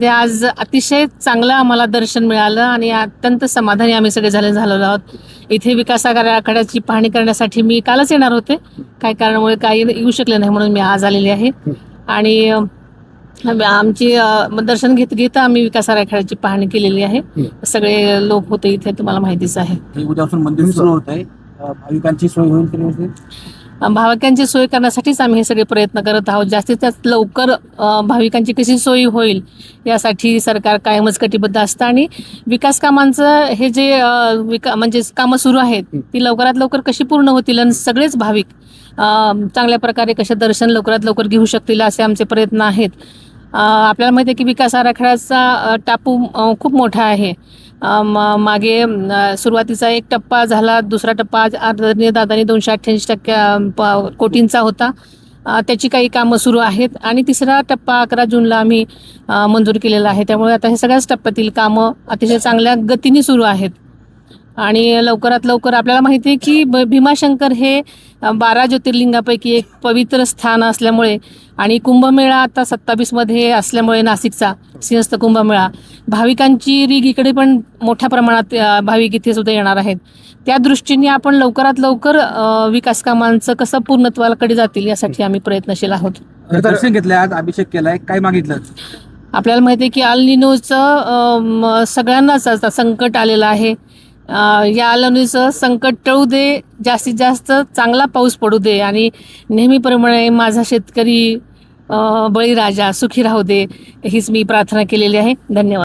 ते आज अतिशय चांगलं आम्हाला दर्शन मिळालं आणि अत्यंत समाधानी आम्ही सगळे झालेलो आहोत. इथे विकास आराखड्याची पाहणी करण्यासाठी मी कालच येणार होते, काही कारणामुळे काही येऊ शकले नाही म्हणून मी आज आलेली आहे. आणि आमची दर्शन घेत आम्ही विकास आराखड्याची पाहणी केलेली आहे. सगळे लोक होते इथे, तुम्हाला माहितीच आहे. उद्यापासून मंदिर सुरू होत आहे, भाविकांची सोय होईल. भाविकांची सोय करण्यासाठीच आम्ही हे सगळे प्रयत्न करत आहोत. जास्तीत जास्त लवकर भाविकांची कशी सोय होईल यासाठी सरकार कायमच कटिबद्ध असतं. आणि विकास कामांचं हे जे म्हणजे कामं सुरू आहेत ती लवकरात लवकर कशी पूर्ण होतील आणि सगळेच भाविक चांगल्या प्रकारे कसे दर्शन लवकरात लवकर घेऊ शकतील असे आमचे प्रयत्न आहेत. आपल्याला माहिती आहे की विकास आराखड्याचा टापू खूप मोठा आहे. मागे सुरुवातीचा एक टप्पा झाला, दुसरा टप्पा आदरणीय दादांनी 288 कोटींचा होता, त्याची काही कामं सुरू आहेत. आणि तिसरा टप्पा 11 जूनला आम्ही मंजूर केलेला आहे. त्यामुळे आता हे सगळ्याच टप्प्यातील कामं अतिशय चांगल्या गतीने सुरू आहेत. आणि लवकरात लवकर आपल्याला माहिती आहे की भीमाशंकर हे 12 ज्योतिर्लिंगापैकी एक पवित्र स्थान असल्यामुळे आणि कुंभमेळा आता 27मध्ये असल्यामुळे नाशिकचा सिंहस्थ कुंभमेळा, भाविकांची रीग इकडे पण मोठ्या प्रमाणात भाविक इथे सुद्धा येणार आहेत. त्या दृष्टीने आपण लवकरात लवकर विकास कामांचं कसं पूर्णत्वाकडे जातील यासाठी आम्ही प्रयत्नशील आहोत. दर्शन घेतलंय, आज अभिषेक केलाय, काय मागितलं? आपल्याला माहिती आहे की अल निनोचं सगळ्यांनाच आता संकट आलेलं आहे. या अल निनोचं संकट टळू दे, जास्तीत जास्त चांगला पाऊस पडू दे आणि नेहमीप्रमाणे माझा शेतकरी बळीराजा सुखी राहू दे, हीच मी प्रार्थना केलेली आहे. धन्यवाद.